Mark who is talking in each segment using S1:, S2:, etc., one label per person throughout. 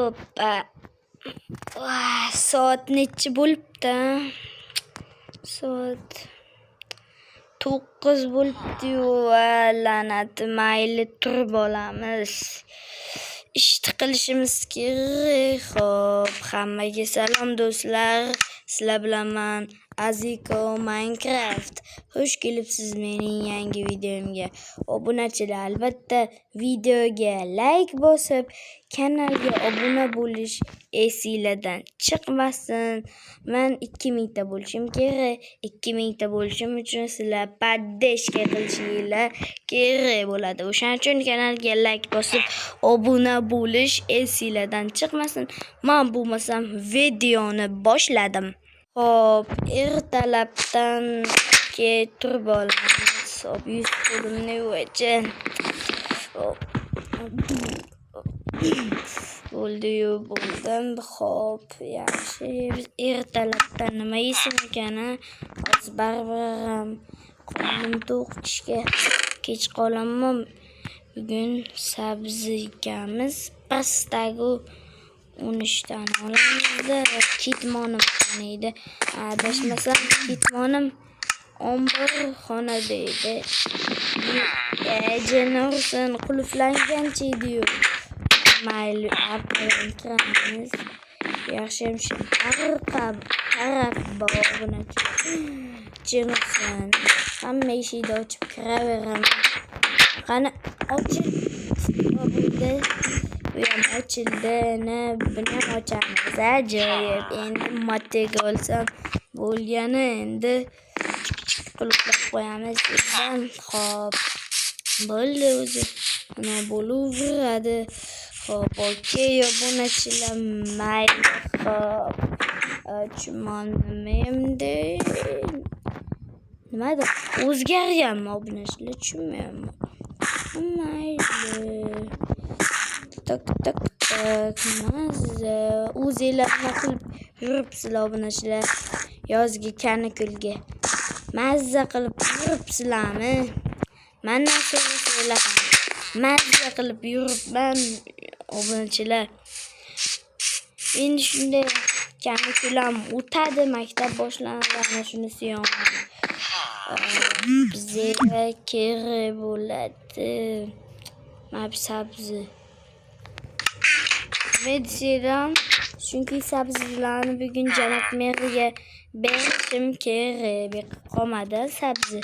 S1: Oppa. Soat nechi bo'libdi? Soat 9 bo'libdi-yu, la'nati mayli turib olamiz. Ishni qilishimiz kerak. Xo'p, hammaga salom do'stlar. Sizlar bilan men Aziko Minecraft. Xush kelibsiz mening yangi videomga. Obunachilar, albatta videoga like bosib, kanalga obuna bo'lish esingizdan chiqmasin. Men 2000 ta bo'lishim kerak. 2000 ta bo'lishim uchun sizlar поддержка qilishingizlar kerak bo'ladi. O'shaning uchun kanalga like bosib, obuna bo'lish esingizdan chiqmasin. Men bo'lmasam videoni boshladim. Hop, ertalabdan turib olamiz. Hop, 100 qo'limni o'chin. Hop. Bo'ldi-yu, bo'ldim. Hop, yaxshi. Ertalabdan nima yeysin ekan? Hozir baribir ham qo'lim to'q ishga kech qolaman. Bugun sabzi ekamiz. Pastagu 13 tani olamiz. Ketmonim qaniydi? Adashmasam ketmonim 11 xonada edi. Jenursin qulflangancha edi-yu. Mayli, aplan kiramiz. Yaxshim taraf borini Jenursin. Hamma eshikni ochib kiraveraman. Qani ochib bo'ldi. Bu ham ochildi. Buni ochamiz. Ajoyib. Endi motiga olsam bo'lgani, endi qulflab qo'yamiz. Hop. Bo'ldi o'zi. Mana bo'laveradi. Hop, okey, obunachilar, mayli. Hop. Chumon nima endi? Nimadir o'zgargan obunachilar, tushunmayapman. Mayli. Tak. Mazza. O'zinglar nima qilib yuribsizlar obunachilar? Yozgi kanikulga mazza qilib yuribsizlarmi? Mendan so'rasanglar ham mazza qilib yuribman obunachilar. Endi shunday kanikul ham o'tadi, maktab boshlanadi, ana shunisi yo'q. Bizga kerak bo'ladi sabzi. Medisiram, chunki sabzilarni bugun janob merga berishim kerak. Qolmadi sabzi.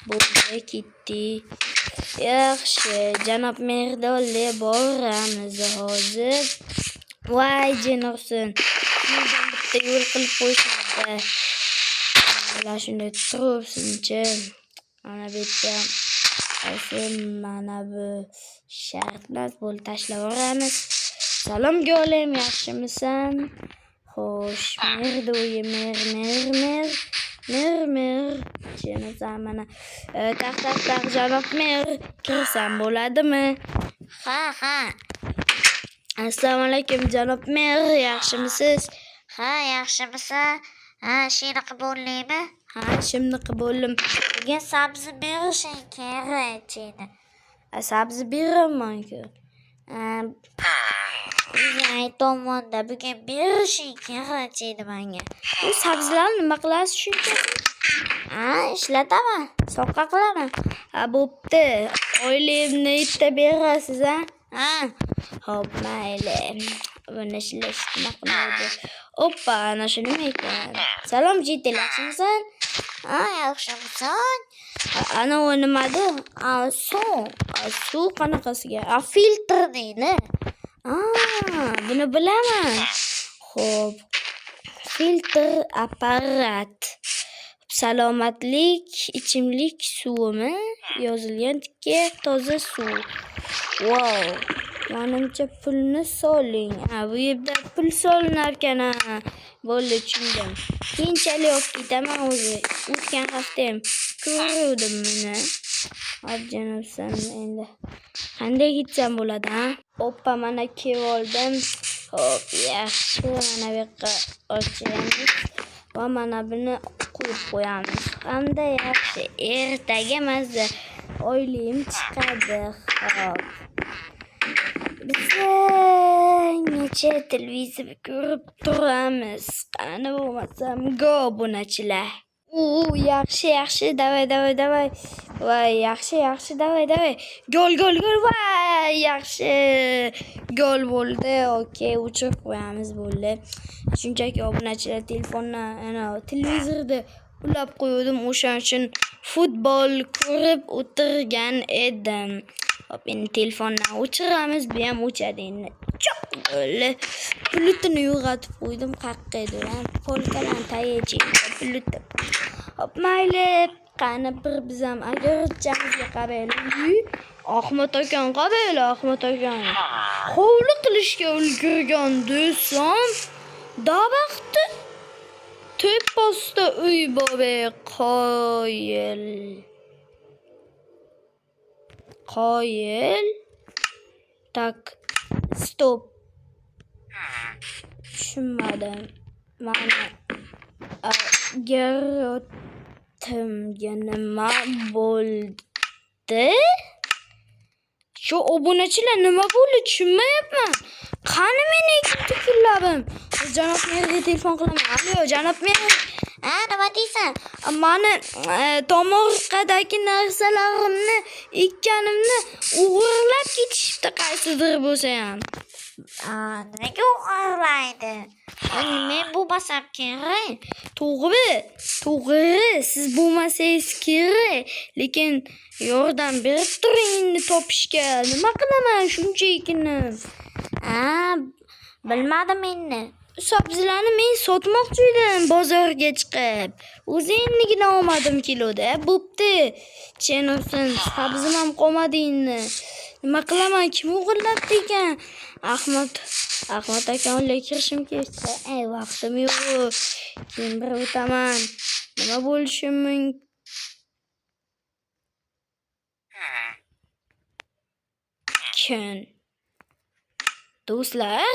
S1: Bo'ldi, ketdi. Yaxshi, janob merda olib boramiz hozir. Voy, jenursin. Shundan bitta yo'l qilib qo'yishadi. Mana shunday turibsinchi. Mana bu yerda mana bu shart emas, bo'ldi, tashlab yuboramiz. Salomga olayim, yaxshimisan? Xo'sh, merda o'yi, mer. Jenursin, mana taq, janob mer. Kirsam bo'ladimi?
S2: Ha.
S1: Assalomu alaykum janob mer, yaxshimisiz?
S2: Ha, yaxshimisan? Ha, shunaqa bo'ldingmi?
S1: Ha, shunaqa bo'ldim.
S2: Bugun sabzi berishing kerak edi.
S1: Sabzi beraman-ku.
S2: Aytolmanda bugun berishing kerak edi menga.
S1: Bu sabzilarni nima qilasiz shuncha?
S2: Ishlataman,
S1: Soqqa qilaman. Bo'pti. Oyligimni itta berasiz,
S2: ha?
S1: Hop, mayli. Buni ishlashni qilmaydi. Oppa, ana shu nima ekan? Salom, jitil, yaxshimisan?
S2: Ha, yaxshimisan?
S1: Ana u nimadi? Suv qanaqasiga? Filtr deydi. Buni bilaman. Xo'p. Filtr apparat. Salomatlik ichimlik suvimi? Yozilgan-ki, toza suv. Wow. Menimcha pulni soling. Bu yerda pul solinar ekan. Bo'ldi, tushundim. Keyinchalik olib ketaman o'zi. O'tgan hafta ham ko'rdim buni. Hop, janobsan, endi qanday ketsam bo'ladi, Oppa, mana kelib oldim. Hop, yaxshi. Mana bu yoqqa ochamiz. Va mana buni qo'yib qo'yamiz. Hamda yaxshi, ertaga mazza oyligim chiqadi. Hop. necha televizor ko'rib turamiz. Qani bo'lmasam go obunachilar. Yaxshi, davay. Voy, yaxshi, davay. Gol. Voy, yaxshi. Gol bo'ldi. Okey, o'chirib qo'yamiz bo'ldi. Shunchaki obunachilar telefonni, televizorda ulab qo'ydim. O'shaning uchun futbol ko'rib o'tirgan edim. Hop, endi telefonni o'chiramiz, bu ham o'chadi endi. Cho'q bo'ldi. Plutini yo'g'otib qo'ydim, qaqqa edi. Polkalarni tayechim, pluti. Hop, mayli, qani bir biz ham agarchamizga qaraylik. Ahmad akam qaraylar, Ahmad akam. Hovli qilishga ulgurgan desam, davaqti tepasida uy bor, qoyil. Tak, stop. Tushunmadim. Mana garotimga nima bo'ldi? Shu obunachilar nima bo'ldi? Tushunmayapman. Qani mening tukunlarim? Janob merga telefon qilaman. Alo, janob mer.
S2: Nima deysan?
S1: Mani tomorqadagi narsalarimni ekkanimni o'g'irlab ketishibdi qaysidir bo'lsa ham.
S2: Nega o'g'irlaydi? Men bo'lmasam kerak.
S1: To'g'ri, siz bo'lmasangiz kerak. Lekin yordam berib turing topishga. Nima qilaman shunchakini?
S2: Bilmadim endi.
S1: Sabzilarni men sotmoqchi edim bozorga chiqib. O'zingizgina olmadim kiloda. Bo'pti. Chenofsin, sabzim ham qolmadi endi. Nima qilaman? Kim o'g'irlabdi ekan? Ahmad akamga kirishim ketdi. Vaqtim yo'q. Keyin bir o'taman. Nima bo'lishi mumkin? Do'stlar,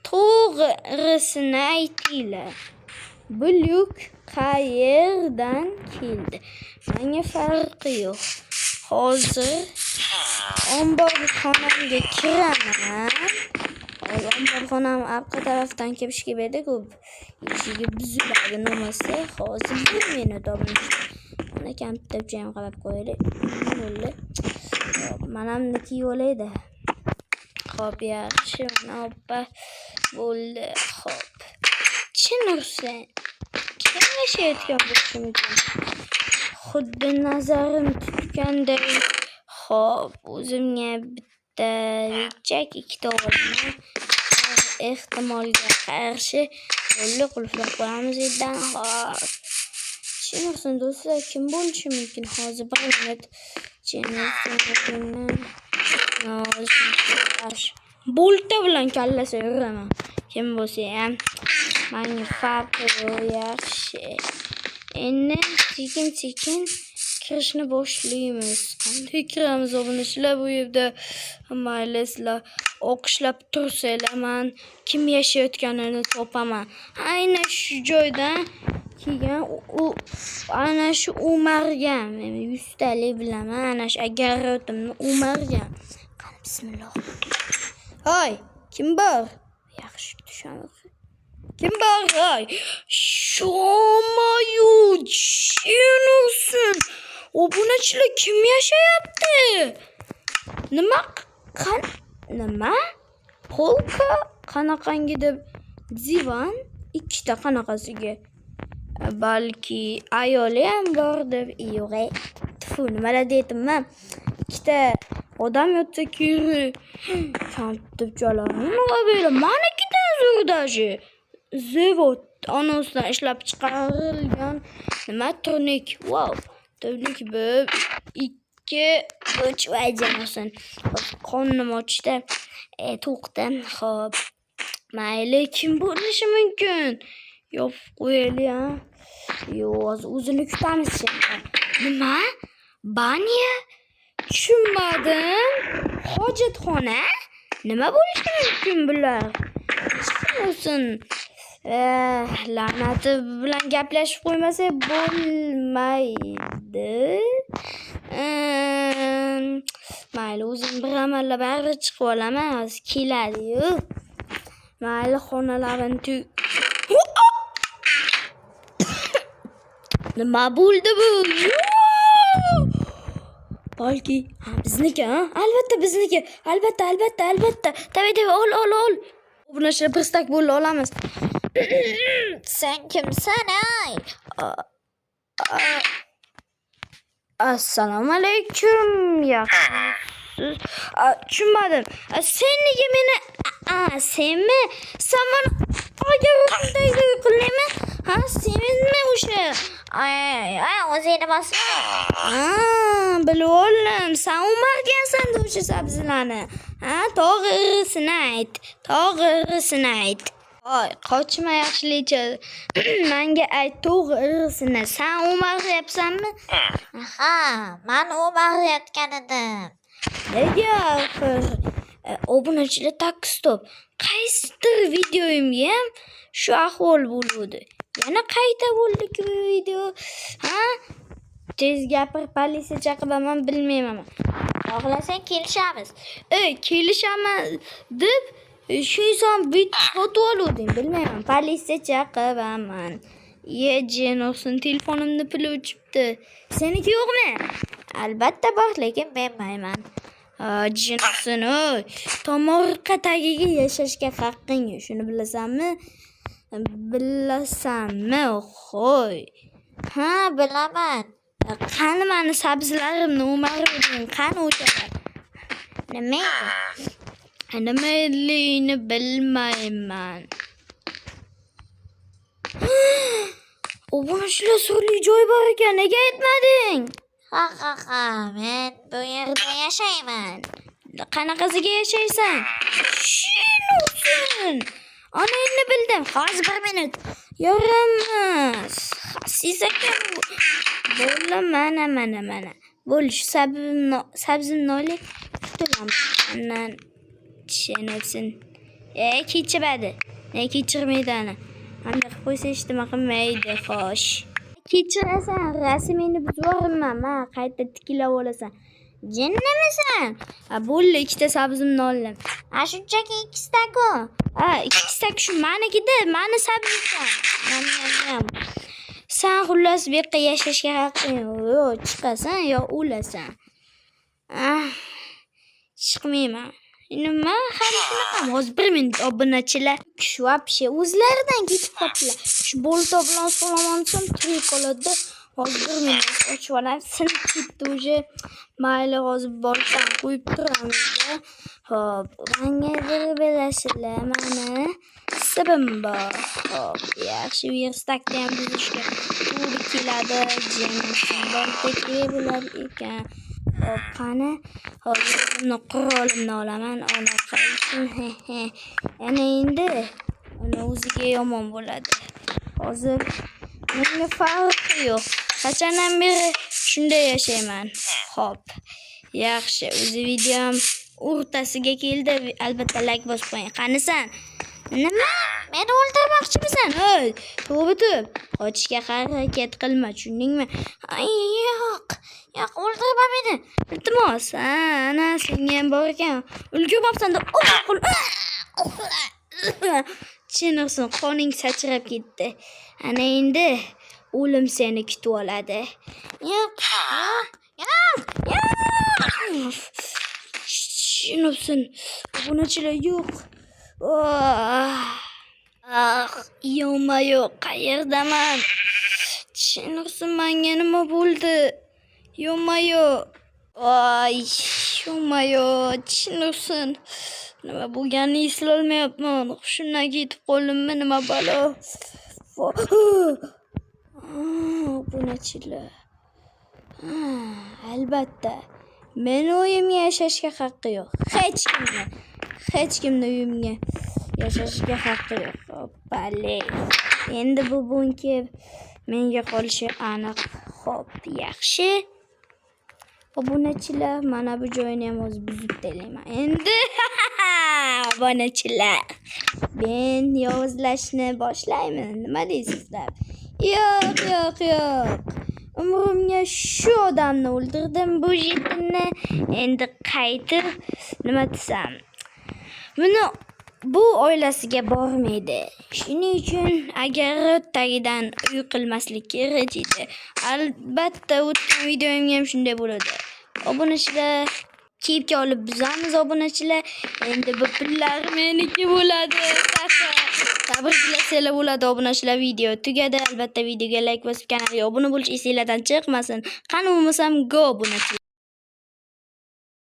S1: to'g'risini aytinglar. Bu yuk qayerdan keldi? Menga farqi yo'q. Hozir omborxonamga kiraman. Omborxonam orqa tarafdan kirishga berdi-ku. Eshigi buziladi nomasa. Hozir 1 minut olmoqchi. Mana kompyuterga ham qarab qo'yaylik. Bo'ldi. Manamniki yo'laydi. Xo'p, yaxshi. Mana bo'ldi. Xo'p. Chinursan. Kim yashayotgan bo'lishi mumkin? Xuddi nazarim tutganday. Xo'p, o'zimga bitta rechak, 2 ta olma. Ehtimolga qarshi bo'ldi, qulflab qo'yamiz edan. Xo'p. Chinursan do'stlar, kim bo'lishi mumkin? Hozir 1 minut. Bolta bilan kallasa yuraman. Kim bo'lsa ham menga farqi yaxshi. Endi sekin kirishni boshlaymiz. Qanday kiramiz obunachilar bu yerda? Mayli, sizlar o'qishlab tursanglar, men kim yashayotganini topaman. Aynan shu joydan kelgan ana shu Umargan. Men 100 talik bilaman. Ana shu agarotimni Umargan. Qani bismillah. Hoy, kim bor? Yaxshi tushaman. Kim bor? Hoy. Shomayu Chinursan. Obunachilar kim yashayapti? Nima? Polka qanaqangi deb divan 2 ta qanaqasiga. Balki ayoli ham bor deb. Yo'q. Tfu, nimalar deyapman? 2 ta odam yotsa kerak. Kompyuterchalar nima bo'ladi? Manikidan zo'rdashi. Zavod anosidan ishlab chiqarilgan nima turnik. Wow. Turnik bu 2 vajanasin. Qonim ochdi. To'xtam. Xo'p. Mayli, kim bo'lishi mumkin? Yopib qo'yaylik. Yo'q, o'zini kutamiz şimdi. Nima? Banya? Tushunmadim. Hojatxona? Nima bo'lishi mumkin bular? Olsun. La'nati bilan gaplashib qo'ymasa bo'lmaydi. Mayli, o'zim bir amallab bari chiqib olaman, hozir keladi-yu. Mayli, xonalarini nima bo'ldi bu? Balki bizniki, ha? Albatta bizniki. Albatta. Tavay, ol. Buni shu bir stak bo'ldi, olamiz.
S2: Sen kimsan ay?
S1: Assalomu alaykum. Yaxshisiz? Tushunmadim. Sen nega meni senmi? Sen meni oyog'imdagi qilaymi? Ha, senmi o'sha?
S2: Ay, o'zingni bosma.
S1: Bilib oldim. Sen umargansan o'sha sabzilarni. Ha, to'g'risini ayt. Voy, qochma yaxshilikcha. Menga ayt to'g'risini. Sen umaryapsanmi?
S2: Ha, men umarayotgan edim.
S1: Nega axir? Obunachilar takstop. Qaysidir videoyimga ham shu ahvol bo'ldi. Yana qayta bo'ldi-ku video. Ha? Tez gapir, politsiya chaqiraman, bilmayman.
S2: Xohlasang kelishamiz.
S1: Kelishaman deb shu son bit sotib oldim, bilmayman. Politsiya chaqiraman. Jenosin telefonimni puli o'chibdi. Seniki yo'qmi? Albatta bor, lekin bermayman. Jenosin, tomorqa tagiga yashashga haqqing yo'q. Shuni bilasanmi? Xo'y.
S2: Ha, bilaman.
S1: Qani meni sabzilarimni umarim, qani o'shalar? Nimaligini bilmayman. Obunachilar sirli joy bor ekan, nega aytmading?
S2: Ha, men bu yerda yashayman.
S1: Qanaqasiga yashaysan? Shinosin. Ana endi bildim. Hozir 1 minut. Yaramas. Siz ekan bu. Bo'ldi, mana. Bo'l, shu sabzimni oling. Tutaman. Andan tushunibsin. Kechiradi. Ne kechirmaydi ana. Hamda qilib qo'ysa hech nima qilmaydi, xo'sh. Kechirasan, rasmingni buzib yuborman. Qayta tiklab olasan. Jinnimisan? Bo'ldi, 2 sabzimni oldim.
S2: Shunchaki 2 staku.
S1: 2 stak shu menikida, meni sabzimdan. Sen xullas bu yerda yashashga haqqing yo'q. Chiqasan yo o'lasan. Chiqmayman. Nima? Hali shunaqami? Hozir 1 minut obunachilar. Shu вообще o'zlaridan ketib qoldilar. Shu bolta bilan solamonsam tirik qoladi. Hozir 1 minut ochib olam. Sinib ketdi o'sha. Mayli, hozir boltani qo'yib turamiz-da. Xo'p, menga bilasizlar, meni sibim bor. Xo'p, yaxshi, verstakda ham buzishga to'g'ri keladi. Jenosin bolta kerak bo'lar ekan. Xo'p, qani? Hozir buni qurolimni olaman, ola qolsin. Yana endi uni o'ziga yomon bo'ladi. Hozir menga farqi yo'q. Qachondan beri shunday yashayman. Xo'p, yaxshi. O'zi videom o'rtasiga keldi. Albatta like bosib qo'ying. Qanisan? Nima?
S2: Meni o'ldirmoqchimisan?
S1: To'g'ri. Qochishga harakat qilma, tushundingmi?
S2: Yo'q, o'ldirma meni.
S1: Iltimos, ana senga ham bor ekan. Ulgurmabsan-da. Chinirsin, qoning sachrab ketdi. Ana endi o'lim seni kutib oladi. Yo'q. Chinirsin, obunachilar yo'q. Yo'q, qayerdaman? Chinirsin, menga nima bo'ldi? Yo'q. Chinirsin. Nima bo'lganini eslolmayapman. Hushimdan ketib qoldimmi, nima balo? Obunachilar. Albatta. Men uyimga yashashga haqqi yo'q. Hech kimni uyimga yashashga haqqi yo'q. Bale. Endi bu bunki menga qolishi aniq. Xo'p, yaxshi. Obunachilar, mana bu joyni ham o'z buzib taylayman. Endi obunachilar, men yovuzlashni boshlayman. Nima deysizlar? Yo'q. umrimga shu odamni o'ldirdim, bu yetimni. Endi qaytib nima desam? Bu oilasiga bormaydi. Shuning uchun agar tagidan uy qilmaslik kerak edi. Albatta o'tgan videomga ham shunday bo'ladi. Obunachilar keyfga olib bizamiz obunachilar. Endi bu pullar meniki bo'ladi. Tabriklasanglar bo'ladi obunachilar. Video tugadi. Albatta videoga like bosib kanalga obuna bo'lish esingizdan chiqmasin. Qani bo'lmasam go obunachilar.